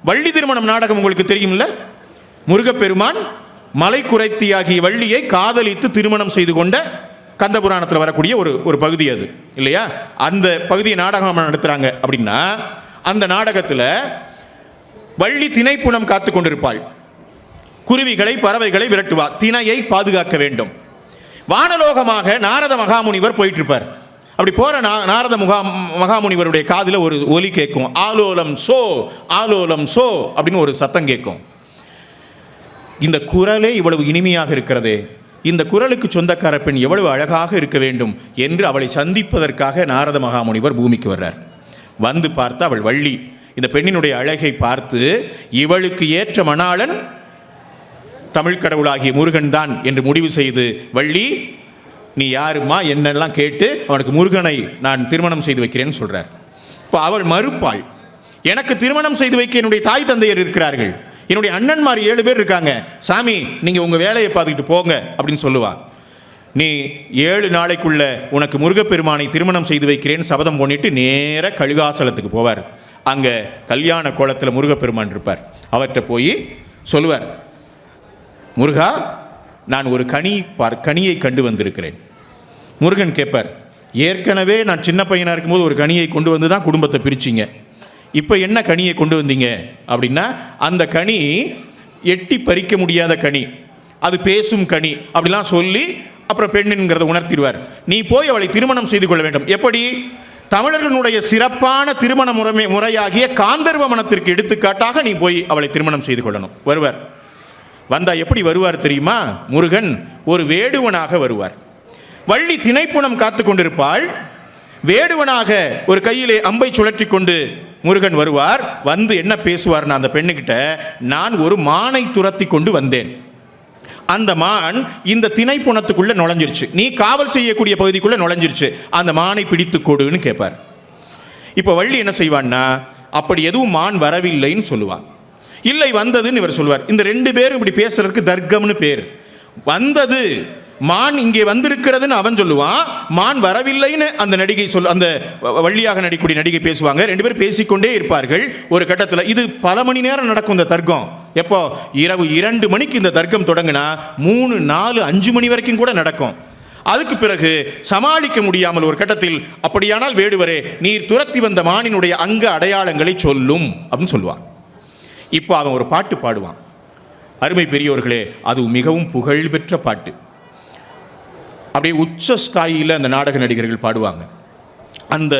வள்ளி திருமணம் நாடகம் உங்களுக்கு தெரியும்ல? முருகப்பெருமான் மலை குறைத்தியாகிய வள்ளியை காதலித்து திருமணம் செய்து கொண்ட கந்தபுராணத்தில் வரக்கூடிய ஒரு பகுதி அது இல்லையா? அந்த பகுதியை நாடகம் நடத்துகிறாங்க அப்படின்னா அந்த நாடகத்தில் வள்ளி திணைப்புணம் காத்து கொண்டிருப்பாள். குருவிகளை பறவைகளை விரட்டுவா, திணையை பாதுகாக்க வேண்டும். வானலோகமாக நாரத மகாமுனிவர் போயிட்டு இருப்பார். அப்படி போற நாரத மகாமுனிவருடைய காதில் ஒரு ஒலி கேட்கும், ஆலோலம் சோ ஆலோலம் சோ அப்படின்னு ஒரு சத்தம் கேட்கும். இந்த குரலே இவ்வளவு இனிமையாக இருக்கிறதே, இந்த குரலுக்கு சொந்தக்கார பெண் எவ்வளவு அழகாக இருக்க வேண்டும் என்று அவளை சந்திப்பதற்காக நாரத மகாமுனிவர் பூமிக்கு வர்றார். வந்து பார்த்து அவள் வள்ளி. இந்த பெண்ணினுடைய அழகை பார்த்து இவளுக்கு ஏற்ற மணாளன் தமிழ் கடவுளாகிய முருகன் தான் என்று முடிவு செய்து, வள்ளி நீ யாருமா என்னெல்லாம் கேட்டு அவனுக்கு முருகனை நான் திருமணம் செய்து வைக்கிறேன்னு சொல்றார். இப்போ அவள் மறுப்பாள், எனக்கு திருமணம் செய்து வைக்க என்னுடைய தாய் தந்தையர் இருக்கிறார்கள், என்னுடைய அண்ணன்மார் 7 பேர் இருக்காங்க, சாமி நீங்கள் உங்கள் வேலையை பார்த்துக்கிட்டு போங்க அப்படின்னு சொல்லுவா. நீ 7 நாளைக்குள்ள உனக்கு முருகப்பெருமானை திருமணம் செய்து வைக்கிறேன்னு சபதம் பண்ணிட்டு நேராக கழுகாசலத்துக்கு போவார். அங்கே கல்யாண கோலத்தில் முருகப்பெருமான் இருப்பார். அவர்கிட்ட போய் சொல்லுவார், முருகா நான் ஒரு கனியை கண்டு வந்திருக்கிறேன். முருகன் கேட்பார், ஏற்கனவே நான் சின்ன பையனாக இருக்கும்போது ஒரு கனியை கொண்டு வந்து தான் குடும்பத்தை பிரிச்சிங்க, இப்போ என்ன கனியை கொண்டு வந்தீங்க அப்படின்னா, அந்த கனி எட்டி பறிக்க முடியாத கனி, அது பேசும் கனி அப்படிலாம் சொல்லி அப்புறம் பெண்ணுங்கிறத உணர்த்திடுவார். நீ போய் அவளை திருமணம் செய்து கொள்ள வேண்டும். எப்படி? தமிழர்களுடைய சிறப்பான திருமண முறையாகிய காந்தர்வ மனத்திற்கு எடுத்துக்காட்டாக நீ போய் அவளை திருமணம் செய்து கொள்ளணும். வருவார். வந்தா எப்படி வருவார் தெரியுமா? முருகன் ஒரு வேடுவனாக வருவார். வள்ளி திணைப்புணம் காத்து கொண்டிருப்பாள். வேடுவனாக ஒரு கையிலே அம்பை சுழற்றி கொண்டு முருகன் வருவார். வந்து என்ன பேசுவார்னா அந்த பெண்ணுக்கிட்ட, நான் ஒரு மானை துரத்தி கொண்டு வந்தேன், அந்த மான் இந்த திணைப்புணத்துக்குள்ள நுழைஞ்சிருச்சு, நீ காவல் செய்யக்கூடிய பகுதிக்குள்ள நுழைஞ்சிருச்சு, அந்த மானை பிடித்து கொடுன்னு கேட்பார். இப்போ வள்ளி என்ன செய்வான்னா, அப்படி எதுவும் மான் வரவில்லைன்னு சொல்லுவான். இல்லை வந்ததுன்னு இவர் சொல்லுவார். இந்த 2 பேரும் இப்படி பேசுறதுக்கு தர்க்கம்னு பேர். வந்தது மான் இங்கே வந்திருக்கிறதுன்னு அவன் சொல்லுவான், மான் வரவில்லைன்னு அந்த நடிகை அந்த வள்ளியாக நடிக்கூடிய நடிகை பேசுவாங்க. 2 பேரும் பேசிக்கொண்டே இருப்பார்கள். ஒரு கட்டத்தில் இது பல மணி நேரம் நடக்கும் இந்த தர்க்கம். எப்போ? இரவு 2 மணிக்கு இந்த தர்க்கம் தொடங்கினா 3, 4, 5 மணி வரைக்கும் கூட நடக்கும். அதுக்கு பிறகு சமாளிக்க முடியாமல் ஒரு கட்டத்தில், அப்படியானால் வேடுவரே நீர் துரத்தி வந்த மானினுடைய அங்க அடையாளங்களை சொல்லும் அப்படின்னு சொல்லுவான். இப்போ அவன் ஒரு பாட்டு பாடுவான். அருமை பெரியோர்களே, அது மிகவும் புகழ்பெற்ற பாட்டு. அப்படியே உச்ச ஸ்தாயியில் அந்த நாடக நடிகர்கள் பாடுவாங்க. அந்த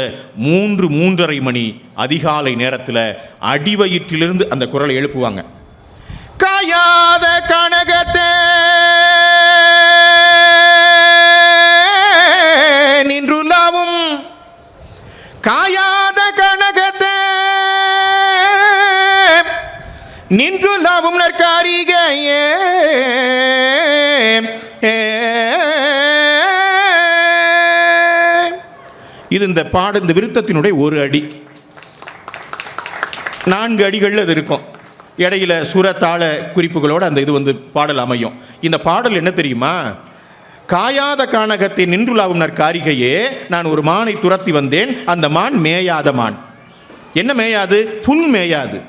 3-3:30 மணி அதிகாலை நேரத்தில் அடிவயிற்றிலிருந்து அந்த குரலை எழுப்புவாங்க. காயாத கனகத்தே நின்றுலாவும், காயாத கனகத்தே நின்றுலாவும் நற்காரிகையே, இது இந்த விருத்தத்தினுடைய ஒரு அடி. 4 அடிகள் அது இருக்கும். இடையில சுரத்தாள குறிப்புகளோடு அந்த இது பாடல் அமையும். இந்த பாடல் என்ன தெரியுமா? காயாத கானகத்தை நின்றுலாவும் நற்காரிகையே, நான் ஒரு மானை துரத்தி வந்தேன், அந்த மான் மேயாத மான். என்ன மேயாது? புல் மேயாது.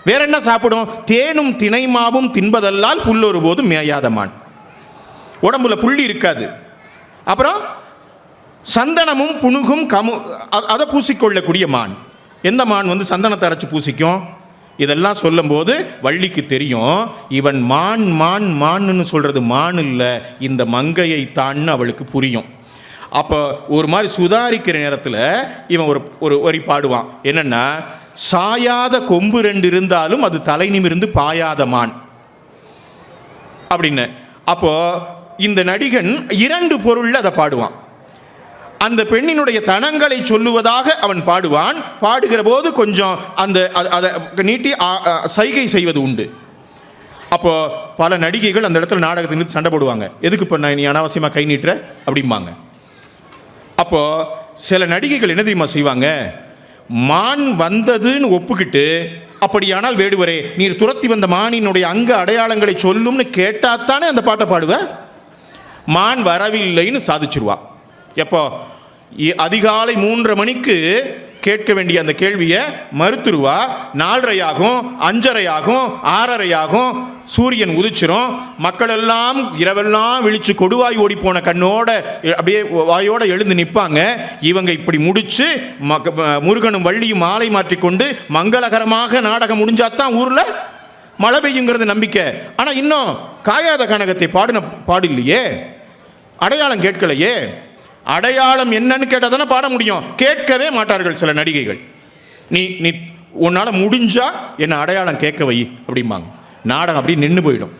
வேற என்ன சாப்பிடும்? தேனும் திணைமாவும் தின்பதல்லால் புல் ஒருபோதும் மேயாத மான். உடம்புல புள்ளி இருக்காது. அப்புறம் சந்தனமும் புனுகும் அதை பூசிக்கொள்ளக்கூடிய மான். எந்த மான் சந்தனத்தை அரைச்சி பூசிக்கும்? இதெல்லாம் சொல்லும் போது வள்ளிக்கு தெரியும், இவன் மான் மான் மான்னு சொல்றது மான் இல்லை, இந்த மங்கையை தான் அவளுக்கு புரியும். அப்போ ஒரு மாதிரி சுதாரிக்கிற நேரத்தில் இவன் ஒரு வரி பாடுவான். என்னன்னா, சாயாத கொம்பு 2 இருந்தாலும் அது தலை நிமிர்ந்து பாயாத மான் அப்படின்னு. அப்போ இந்த நடிகன் 2 பொருள்ல அதை பாடுவான். அந்த பெண்ணினுடைய தனங்களை சொல்லுவதாக அவன் பாடுவான். பாடுகிற போது கொஞ்சம் அதை நீட்டி சைகை செய்வது உண்டு. அப்போ பல நடிகைகள் அந்த இடத்துல நாடகத்திற்கு சண்டை போடுவாங்க. எதுக்கு இப்போ நீ அனாவசியமாக கை நீட்டுற அப்படிம்பாங்க. அப்போ சில நடிகைகள் என்ன தெரியுமா செய்வாங்க? மான் வந்ததுன்னு ஒப்புக்கிட்டு, அப்படியானால் வேடுவரே நீர் துரத்தி வந்த மானினுடைய அங்க அடையாளங்களை சொல்லும்னு கேட்டாத்தானே அந்த பாட்டை பாடுவ. மான் வரவில்லைன்னு சாதிச்சிருவா. எப்போ? அதிகாலை 3:30 மணிக்கு கேட்க வேண்டிய அந்த கேள்வியை மறுத்துருவா. 4:30 ஆகும், 5:30 ஆகும், 6:30 ஆகும், சூரியன் உதிச்சிரும். மக்கள் எல்லாம் இரவெல்லாம் விழிச்சு கொடுவாய் ஓடி போன கண்ணோட அப்படியே வாயோட எழுந்து நிற்பாங்க. இவங்க இப்படி முடிச்சு முருகனும் வள்ளியும் மாலை மாற்றிக்கொண்டு மங்களகரமாக நாடகம் முடிஞ்சாதான் ஊர்ல மழை பெய்யுங்கிறது நம்பிக்கை. ஆனா இன்னும் காயாத கனகத்தை பாடின பாடலையே, அடையாளம் கேட்கலையே. அடையாளம் என்னன்னு கேட்டால் தானே பாட முடியும். கேட்கவே மாட்டார்கள் சில நடிகைகள். நீ நீ உன்னால் முடிஞ்சா என்ன அடையாளம் கேட்க வை அப்படிம்பாங்க. நாடகம் அப்படி நின்று போயிடும்.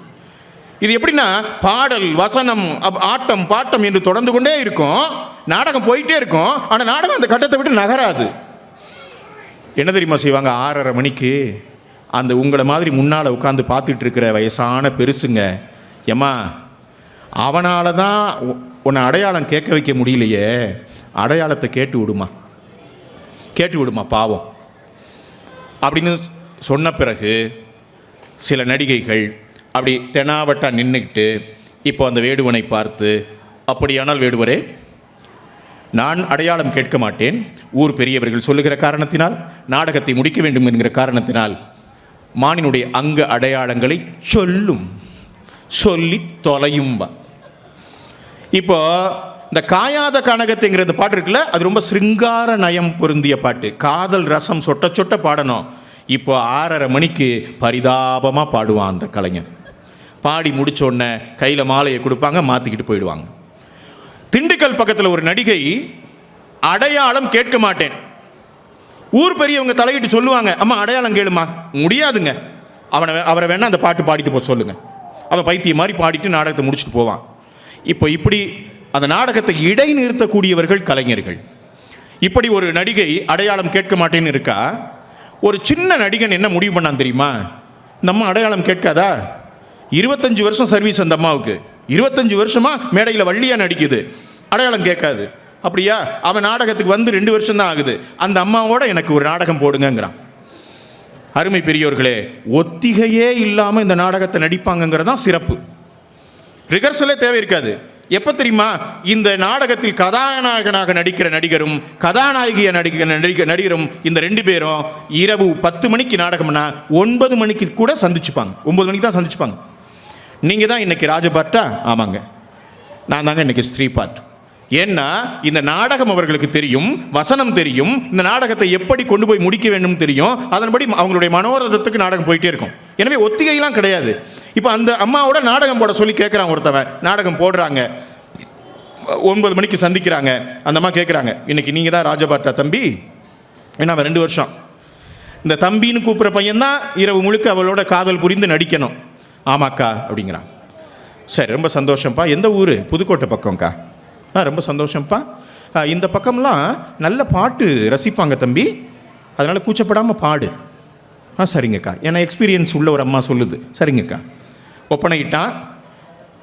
இது எப்படின்னா பாடல் வசனம் ஆட்டம் பாட்டம் என்று தொடர்ந்து கொண்டே இருக்கும், நாடகம் போயிட்டே இருக்கும். ஆனால் நாடகம் அந்த கட்டத்தை விட்டு நகராது. என்ன தெரியுமா செய்வாங்க? 6:30 மணிக்கு அந்த உங்களை மாதிரி முன்னால் உட்காந்து பார்த்துட்டு இருக்கிற வயசான பெருசுங்க, ஏம்மா அவனால தான் உன்னை அடையாளம் கேட்க வைக்க முடியலையே, அடையாளத்தை கேட்டு விடுமா பாவம் அப்படின்னு சொன்ன பிறகு சில நடிகைகள் அப்படி தெனாவட்டா நின்றுக்கிட்டு இப்போ அந்த வேடுவனை பார்த்து, அப்படியானால் வேடுவரே, நான் அடையாளம் கேட்க மாட்டேன், ஊர் பெரியவர்கள் சொல்லுகிற காரணத்தினால், நாடகத்தை முடிக்க வேண்டும் என்கிற காரணத்தினால் மானினுடைய அங்க அடையாளங்களை சொல்லி தொலையும்பா. இப்போ இந்த காயாத கனகத்தைங்கிறது பாட்டு இருக்குல்ல, அது ரொம்ப சிருங்கார நயம் பொருந்திய பாட்டு, காதல் ரசம் சொட்ட சொட்ட பாடணும். இப்போ 6:30 மணிக்கு பரிதாபமாக பாடுவான் அந்த கலைஞன். பாடி முடிச்ச உடனே கையில் மாலையை கொடுப்பாங்க, மாற்றிக்கிட்டு போயிடுவாங்க. திண்டுக்கல் பக்கத்தில் ஒரு நடிகை அடையாளம் கேட்க மாட்டேன், ஊர் பெரியவங்க தலையிட்டு சொல்லுவாங்க, அம்மா அடையாளம் கேளுமா. முடியாதுங்க, அவரை வேணா அந்த பாட்டு பாடிட்டு போக சொல்லுங்க. அவன் பைத்தியம் மாதிரி பாடிட்டு நாடகத்தை முடிச்சுட்டு போவான். இப்போ இப்படி அந்த நாடகத்தை இடைநிறுத்தக்கூடியவர்கள் கலைஞர்கள். இப்படி ஒரு நடிகை அடையாளம் கேட்க மாட்டேன்னு இருக்கா. ஒரு சின்ன நடிகன் என்ன முடிவு பண்ணான் தெரியுமா? இந்த அம்மா அடையாளம் கேட்காதா? 25 வருஷம் சர்வீஸ் அந்த அம்மாவுக்கு, 25 வருஷமா மேடையில் வள்ளியா நடிக்குது, அடையாளம் கேட்காது. அப்படியா? அவன் நாடகத்துக்கு வந்து 2 வருஷம் தான் ஆகுது, அந்த அம்மாவோட எனக்கு ஒரு நாடகம் போடுங்கிறான். அருமை பெரியோர்களே, ஒத்திகையே இல்லாமல் இந்த நாடகத்தை நடிப்பாங்கிறதான் சிறப்பு. ரிகர்சலே தேவை இருக்காது. எப்போ தெரியுமா? இந்த நாடகத்தில் கதாநாயகனாக நடிக்கிற நடிகரும் கதாநாயகியை நடிக்கிற நடிகரும் இந்த 2 பேரும் இரவு 10 மணிக்கு நாடகம்னா 9 மணிக்கு கூட சந்திச்சுப்பாங்க. 9 மணிக்கு தான் சந்திச்சுப்பாங்க. நீங்கள் தான் இன்னைக்கு ராஜபாட்டா? ஆமாங்க, நான் தாங்க இன்னைக்கு ஸ்ரீ பாட். ஏன்னா இந்த நாடகம் அவர்களுக்கு தெரியும், வசனம் தெரியும், இந்த நாடகத்தை எப்படி கொண்டு போய் முடிக்க வேண்டும் தெரியும். அதன்படி அவங்களுடைய மனோரதத்துக்கு நாடகம் போயிட்டே இருக்கும். எனவே ஒத்திகைலாம் கிடையாது. இப்போ அந்த அம்மாவோட நாடகம் போட சொல்லி கேட்குறாங்க ஒருத்தவன், நாடகம் போடுறாங்க, 9 மணிக்கு சந்திக்கிறாங்க. அந்த அம்மா கேட்குறாங்க, இன்னைக்கு நீங்கள் தான் ராஜபாட்டா தம்பி? ஏன்னா அவன் 2 வருஷம் இந்த தம்பின்னு கூப்பிட்ற பையன்தான் இரவு முழுக்க அவளோட காதல் புரிந்து நடிக்கணும். ஆமாக்கா அப்படிங்கிறான். சரி, ரொம்ப சந்தோஷம்ப்பா. எந்த ஊர்? புதுக்கோட்டை பக்கம்க்கா. ரொம்ப சந்தோஷம்ப்பா. இந்த பக்கம்லாம் நல்ல பாட்டு ரசிப்பாங்க தம்பி, அதனால் கூச்சப்படாமல் பாடு. சரிங்கக்கா, ஏன்னா எக்ஸ்பீரியன்ஸ் உள்ள ஒரு அம்மா சொல்லுது. சரிங்கக்கா. ஒப்பனையிட்டான்.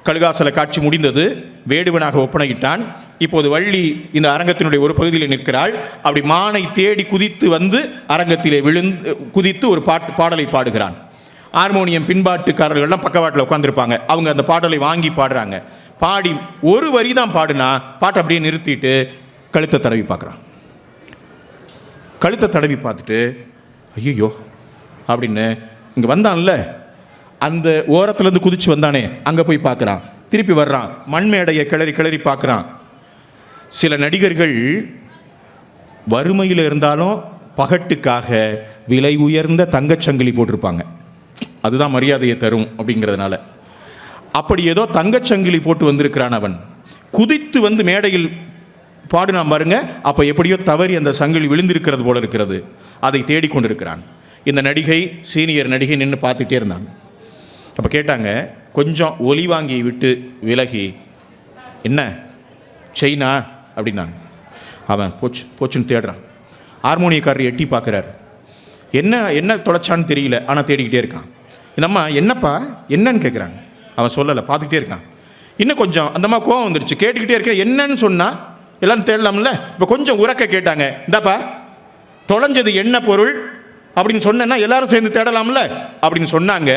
கழுகாசல காட்சி முடிந்தது. வேடுவனாக ஒப்பனையிட்டான். இப்போது வள்ளி இந்த அரங்கத்தினுடைய ஒரு பகுதியில் நிற்கிறாள். அப்படி மானை தேடி குதித்து வந்து அரங்கத்திலே குதித்து ஒரு பாடலை பாடுகிறான். ஹார்மோனியம் பின்பாட்டுக்காரர்கள்லாம் பக்கவாட்டில் உட்காந்துருப்பாங்க. அவங்க அந்த பாடலை வாங்கி பாடுறாங்க. பாடி ஒரு வரி தான் பாடுனா பாட்டை அப்படியே நிறுத்திட்டு கழுத்தை தடவி பார்க்குறான். கழுத்தை தடவி பார்த்துட்டு ஐயோ அப்படின்னு இங்கே வந்தான்ல, அந்த ஓரத்துலேருந்து குதிச்சு வந்தானே அங்கே போய் பார்க்குறான். திருப்பி வர்றான், மண் மேடையை கிளறி பார்க்குறான். சில நடிகர்கள் வறுமையில் இருந்தாலும் பகட்டுக்காக விலை உயர்ந்த தங்கச்சங்கிலி போட்டிருப்பாங்க. அதுதான் மரியாதையை தரும் அப்படிங்கிறதுனால. அப்படி ஏதோ தங்கச்சங்கிலி போட்டு வந்திருக்கிறான் அவன். குதித்து வந்து மேடையில் பாடுனான் பாருங்க. அப்போ எப்படியோ தவறி அந்த சங்கிலி விழுந்திருக்கிறது போல இருக்கிறது. அதை தேடிக்கொண்டிருக்கிறான். இந்த நடிகை, சீனியர் நடிகை நின்று பார்த்துட்டே இருந்தாங்க. அப்போ கேட்டாங்க, கொஞ்சம் ஒலி வாங்கி விட்டு விலகி, என்ன செயினா அப்படின்னாங்க. அவன் போச்சுன்னு தேடுறான். ஹார்மோனியக்காரர் எட்டி பார்க்குறாரு. என்ன தொலைச்சான்னு தெரியல, ஆனால் தேடிக்கிட்டே இருக்கான். இந்த அம்மா என்னப்பா என்னன்னு கேட்குறாங்க. அவன் சொல்லலை, பார்த்துக்கிட்டே இருக்கான். இன்னும் கொஞ்சம் அந்த அம்மா கோவம் வந்துருச்சு. கேட்டுக்கிட்டே இருக்கேன், என்னன்னு சொன்னால் எல்லாம் தேடலாம்ல. இப்போ கொஞ்சம் உறக்க கேட்டாங்க, இந்தாப்பா தொலைஞ்சது என்ன பொருள் அப்படின்னு சொன்னா எல்லாரும் சேர்ந்து தேடலாம்ல அப்படின்னு சொன்னாங்க.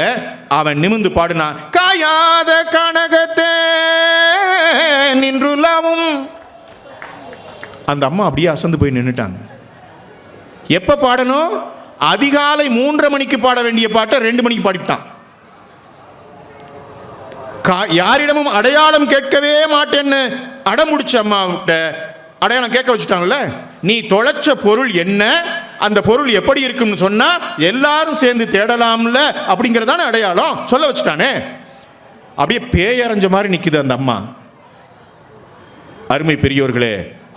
அவன் நிமிந்து பாடுனா, காயாத கனகத்தே நின்றுலாவும். அந்த அம்மா அப்படியே அசந்து போய் நின்றுட்டாங்க. எப்ப பாடணும்? அதிகாலை 3:30 மணிக்கு பாட வேண்டிய பாட்டை 2 மணிக்கு பாடிட்டான். யாரிடமும் அடையாளம் கேட்கவே மாட்டேன்னு அடமுடிச்ச அம்மாவிட்ட அடையாளம் கேட்க வச்சுட்டாங்கல்ல. நீ தொலைச்ச பொருள் என்ன, அந்த பொருள் எப்படி இருக்குன்னு சொன்னா எல்லாரும் சேர்ந்து தேடலாம்ல, அப்படிங்கறதான அடையாளம் சொல்ல வச்சுட்டானே. அப்படியே பேயறைஞ்ச மாதிரி நிக்குது அந்த அம்மா. அருமை பெரியோர்களே,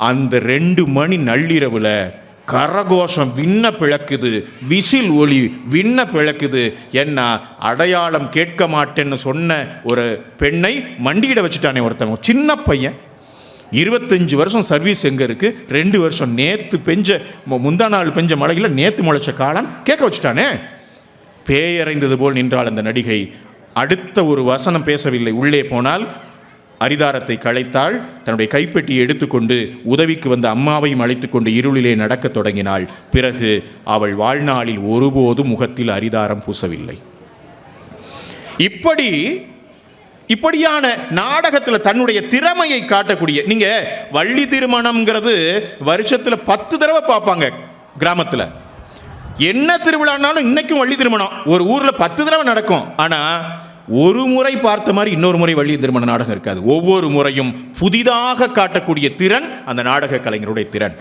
அந்த 2 மணி நள்ளிரவுல கரகோஷம் விண்ண பிளக்குது, விசில் ஒளி விண்ண பிளக்குது. என்ன அடையாளம் கேட்க மாட்டேன்னு சொன்ன ஒரு பெண்ணை மண்டியிட வச்சுட்டானே ஒருத்தவங்க. சின்ன பையன், 25 வருஷம் சர்வீஸ் எங்க இருக்கு, 2 வருஷம் நேத்து பெஞ்ச முந்தா நாள் பெஞ்ச மழையில் நேத்து முளைச்ச காலம் கேட்க வச்சுட்டானே. பேயறைந்தது போல் நின்றாள் அந்த நடிகை. அடுத்த ஒரு வசனம் பேசவில்லை. உள்ளே போனால் அரிதாரத்தை களைத்தாள். தன்னுடைய கைப்பெட்டியை எடுத்துக்கொண்டு உதவிக்கு வந்த அம்மாவையும் அழைத்துக்கொண்டு இருளிலே நடக்க தொடங்கினாள். பிறகு அவள் வாழ்நாளில் ஒருபோதும் முகத்தில் அரிதாரம் பூசவில்லை. இப்படியான நாடகத்தில் தன்னுடைய திறமையை காட்டக்கூடிய, நீங்க வள்ளி திருமணம்ங்கிறது வருஷத்துல 10 தடவை பார்ப்பாங்க கிராமத்தில். என்ன திருவிழானாலும் இன்னைக்கும் வள்ளி திருமணம் ஒரு ஊர்ல 10 தடவை நடக்கும். ஆனா ஒரு முறை பார்த்த மாதிரி இன்னொரு முறை வள்ளி திருமண நாடகம் இருக்காது. ஒவ்வொரு முறையும் புதிதாக காட்டக்கூடிய திறன் அந்த நாடக கலைஞருடைய திறன்.